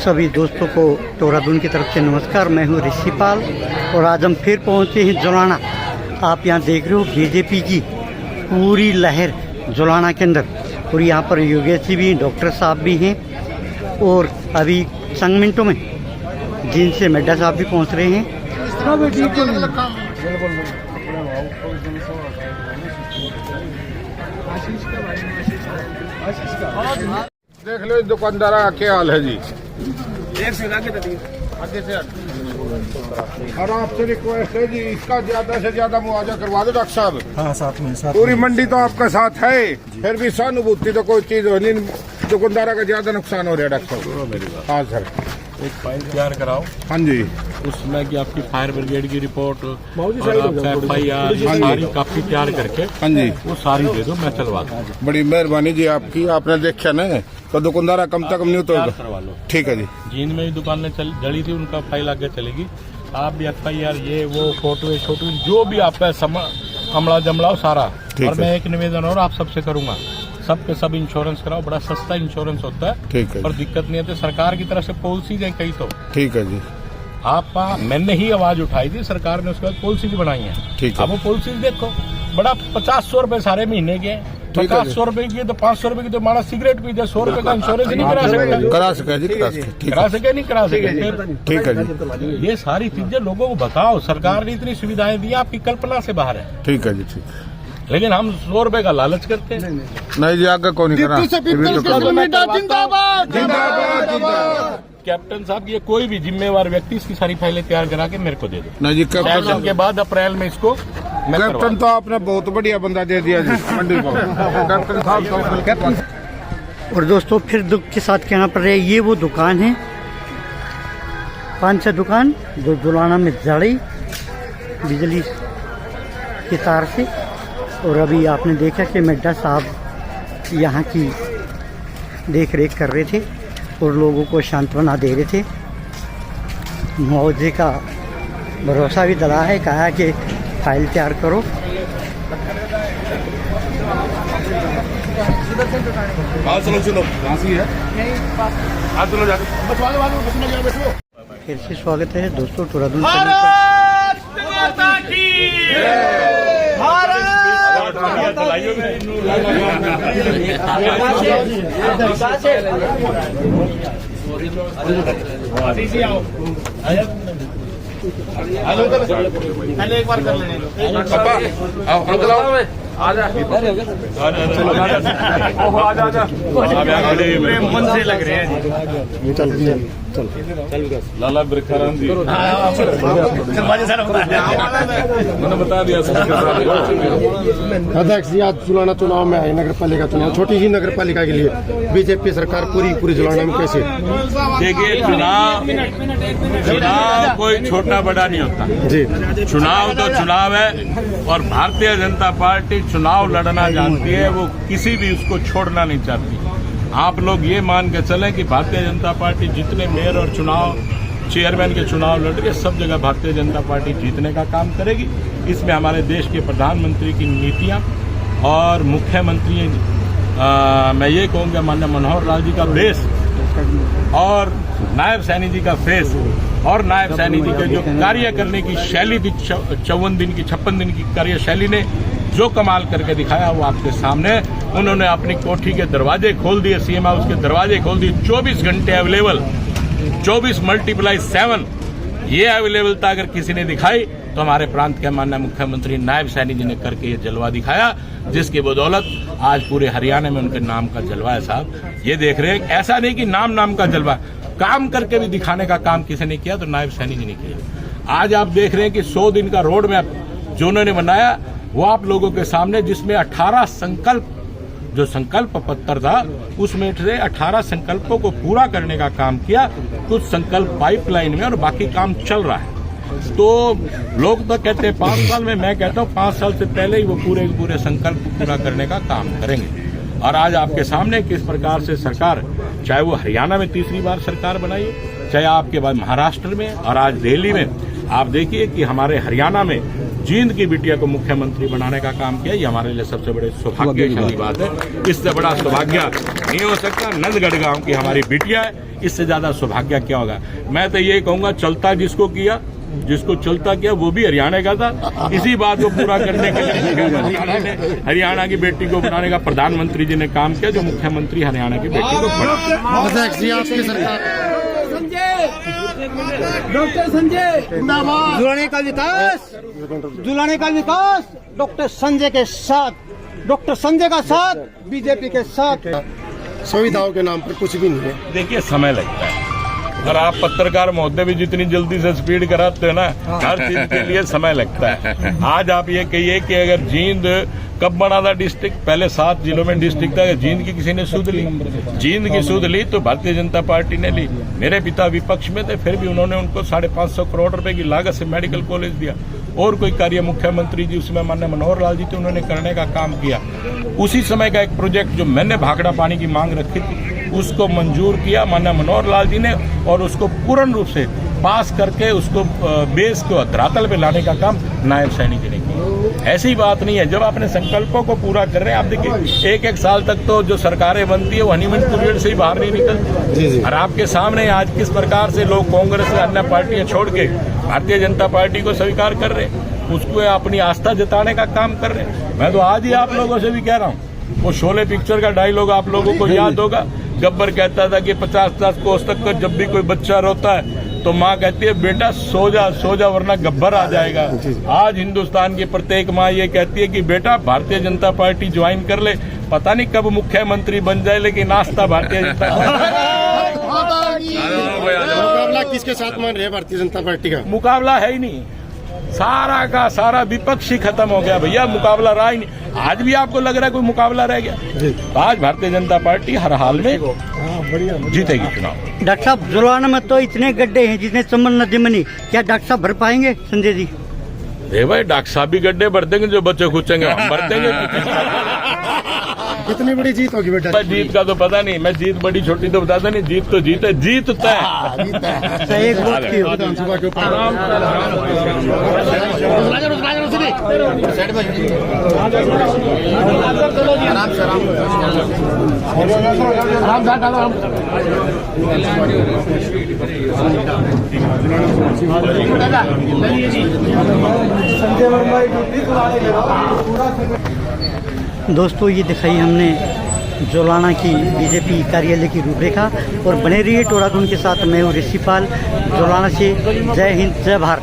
सभी दोस्तों को टोरादून की तरफ से नमस्कार। मैं हूं ऋषिपाल और आज हम फिर पहुंचे हैं जुलाना। आप यहां देख रहे हो बीजेपी की पूरी लहर जुलाना के अंदर, और यहां पर योगेश जी भी, डॉक्टर साहब भी हैं, और अभी चंद मिनटों में जिनसे मेड्डा साहब भी पहुंच रहे हैं। देख लो दुकानदार का क्या हाल है जी। और आपसे रिक्वेस्ट है जी, इसका ज्यादा से ज्यादा मुआवजा करवा दो डॉक्टर साहब। हाँ, साथ में पूरी मंडी तो आपका साथ है, फिर भी सहानुभूति तो कोई चीज हो नहीं। दुकानदार का ज्यादा नुकसान हो रहा है डॉक्टर साहब। हाँ सर, एक फाइल तैयार कराओ। हाँ जी, उसमें कि आपकी फायर ब्रिगेड की रिपोर्ट और आपका FIR सारी कापी तैयार करके, हाँ जी, वो सारी दे दो, मैं चलवा दूँ। बड़ी मेहरबानी जी आपकी। आपने देखा ना तो दुकानदार कम से कम नहीं तो करवा लो। ठीक है जी। जींद में भी दुकानें जड़ी थी, उनका फाइल आगे चलेगी। आप भी FIR ये वो फोटो जो भी आपका अमला जमलाओ सारा। और मैं एक निवेदन और आप सबसे करूंगा, सबके सब इंश्योरेंस कराओ, बड़ा सस्ता इंश्योरेंस होता है। ठीक है, और दिक्कत नहीं है। सरकार की तरफ से पॉलिसीज है कई, तो ठीक है जी। आपका मैंने ही आवाज उठाई थी, सरकार ने उसके बाद पॉलिसीज बनाई है। ठीक है, अब वो पॉलिसीज देखो, बड़ा 50-100 रुपए सारे महीने के, 50-100 रुपए की तो 500 रुपए की तो मारा सिगरेट पीते, 100 रुपए का इंश्योरेंस नहीं करा सकता। करा सके जी, करा सके नहीं करा सके। ठीक है जी। ये सारी चीजें लोगों को बताओ, सरकार ने इतनी सुविधाएं दी, आपकी कल्पना से बाहर है। ठीक है जी, ठीक। लेकिन हम 100 रुपए का लालच करते हैं। नहीं जी, आगे कौन नहीं करा। कैप्टन साहब, ये कोई भी जिम्मेवार व्यक्ति इसकी सारी फाइलें तैयार करा के मेरे को दे दो। नहीं जी, सेशन के बाद अप्रैल में इसको कैप्टन तो आपने बहुत बढ़िया बंदा दे दिया जी मंडी को। कैप्टन साहब। और दोस्तों फिर दुख के साथ कहना पड़ रहा है, ये वो दुकान है, 5-6 दुकान जो जुलाना में जड़ी बिजली की तार से। और अभी आपने देखा कि मेड्डा साहब यहाँ की देख रेख कर रहे थे और लोगों को सांत्वना दे रहे थे। मुआवजे का भरोसा भी दिला है, कहा कि फाइल तैयार करो। फिर से स्वागत है दोस्तों टोरादून पहले एक बार कर लेने मन से लग रहे हैं। चल लाला बिरखाराम जी मैंने बता दिया। अध्यक्ष जी, आज जुलाना चुनाव में आए, नगर पालिका चुनाव, छोटी ही नगर पालिका के लिए बीजेपी सरकार पूरी जुलाना में कैसे? देखिए, चुनाव कोई छोटा बड़ा नहीं होता जी। चुनाव तो चुनाव है, और भारतीय जनता पार्टी चुनाव लड़ना जानती है, वो किसी भी उसको छोड़ना नहीं चाहती। आप लोग ये मान के चलें कि भारतीय जनता पार्टी जितने मेयर और चेयरमैन के चुनाव लड़ रही है, सब जगह भारतीय जनता पार्टी जीतने का काम करेगी। इसमें हमारे देश के प्रधानमंत्री की नीतियां और मुख्यमंत्री मैं ये कहूँगा माननीय मनोहर लाल जी का बेस, और नायब सैनी जी का फेस, और नायब सैनी जी के जो कार्य करने की शैली थी, 56 दिन की कार्यशैली ने जो कमाल करके दिखाया वो आपके सामने। उन्होंने अपनी कोठी के दरवाजे खोल दिए, सीएम हाउस के दरवाजे खोल दिए, 24 घंटे अवेलेबल, 24 × 7 ये अवेलेबलता अगर किसी ने दिखाई तो हमारे प्रांत के माननीय मुख्यमंत्री नायब सैनी जी ने करके ये जलवा दिखाया, जिसकी बदौलत आज पूरे हरियाणा में उनके नाम का जलवा है। साहब ये देख रहे हैं, ऐसा नहीं कि नाम का जलवा, काम करके भी दिखाने का काम किसी ने किया तो नायब सैनी जी ने किया। आज आप देख रहे हैं कि 100 दिन का रोड मैप जो उन्होंने बनाया वो आप लोगों के सामने, जिसमें 18 संकल्प, जो संकल्प पत्र था उसमें से 18 संकल्पों को पूरा करने का काम किया। कुछ संकल्प पाइपलाइन में और बाकी काम चल रहा है। तो लोग तो कहते हैं 5 साल में, मैं कहता हूँ 5 साल से पहले ही वो पूरे संकल्प पूरा करने का काम करेंगे। और आज आपके सामने किस प्रकार से सरकार, चाहे वो हरियाणा में तीसरी बार सरकार बनाई है, चाहे आपके बाद महाराष्ट्र में और आज दिल्ली में, आप देखिए कि हमारे हरियाणा में जींद की बिटिया को मुख्यमंत्री बनाने का काम किया। ये हमारे लिए सबसे बड़े सौभाग्यशाली बात है। इससे बड़ा सौभाग्य नहीं हो सकता। नंदगढ़ गांव की हमारी बिटिया है, इससे ज्यादा सौभाग्य क्या होगा। मैं तो ये कहूंगा, चलता जिसको चलता किया वो भी हरियाणा का था। इसी बात को पूरा करने के लिए हरियाणा की बेटी को बनाने का प्रधानमंत्री जी ने काम किया, जो मुख्यमंत्री हरियाणा की बेटी को बना। डॉक्टर संजय जुलाने का विकास डॉक्टर संजय के साथ, डॉक्टर संजय का साथ बीजेपी के साथ। सुविधाओं के नाम पर कुछ भी नहीं है। देखिए, समय लगता है और आप पत्रकार महोदय भी जितनी जल्दी से स्पीड कराते हो ना, हर चीज के लिए समय लगता है। आज आप ये कहिए कि अगर जींद कब बना था डिस्ट्रिक्ट, पहले 7 जिलों में डिस्ट्रिक्ट था। जींद की किसी ने सूद ली? जींद की सूद ली तो भारतीय जनता पार्टी ने ली। मेरे पिता विपक्ष में थे, फिर भी उन्होंने उनको 550 करोड़ रुपए की लागत से मेडिकल कॉलेज दिया। और कोई कार्य मुख्यमंत्री जी उसमें माननीय मनोहर लाल जी थे, उन्होंने करने का काम किया। उसी समय का एक प्रोजेक्ट जो मैंने भाखड़ा पानी की मांग रखी थी, उसको मंजूर किया माननीय मनोहर लाल जी ने, और उसको पूर्ण रूप से पास करके उसको बेस को धरातल पे लाने का काम नायब सैनी जी ने किया। ऐसी बात नहीं है। जब अपने संकल्पों को पूरा कर रहे हैं, आप देखिए 1-1 साल तक तो जो सरकारें बनती है वो हनीमून पीरियड से ही बाहर नहीं निकलती। और आपके सामने आज किस प्रकार से लोग कांग्रेस या अन्य पार्टियां छोड़ के भारतीय जनता पार्टी को स्वीकार कर रहे हैं, उसको अपनी आस्था जताने का काम कर रहे हैं। मैं तो आज ही आप लोगों से भी कह रहा हूँ, वो शोले पिक्चर का डायलॉग आप लोगों को याद होगा। गब्बर कहता था कि 50 कोस तक का जब भी कोई बच्चा रोता है तो माँ कहती है, बेटा सो जा वरना गब्बर आ जाएगा। आज हिंदुस्तान की प्रत्येक माँ ये कहती है कि बेटा भारतीय जनता पार्टी ज्वाइन कर ले। पता नहीं कब मुख्यमंत्री बन जाए, लेकिन नाश्ता भारतीय जनता पार्टी। मुकाबला किसके साथ मान रहे हैं भारतीय जनता पार्टी का? मुकाबला है ही नहीं, सारा का सारा विपक्ष ही खत्म हो गया भैया, मुकाबला रहा ही नहीं। आज भी आपको लग रहा है कोई मुकाबला रह गया? तो आज भारतीय जनता पार्टी हर हाल में जीतेगी चुनाव। डॉक्टर साहब, जुलाना में तो इतने गड्ढे हैं जितने चंबल नदी में नहीं, क्या डॉक्टर साहब भर पाएंगे संजय जी? अरे भाई, डॉक्टर साहब भी गड्ढे भर देंगे, जो बच्चे खुचेंगे हम भर देंगे। कितनी बड़ी जीत होगी बेटा? जीत का तो पता नहीं, मैं जीत बड़ी छोटी तो बताता नहीं। जीत तो जीत है, जीत तय। एक वोट की हो। विधानसभा के ऊपर दोस्तों, ये दिखाई हमने जोलाना की बीजेपी कार्यालय की रूपरेखा, और बने रहिए टोरागुन के साथ। मैं हूँ ऋषिपाल, जोलाना से। जय हिंद, जय भारत।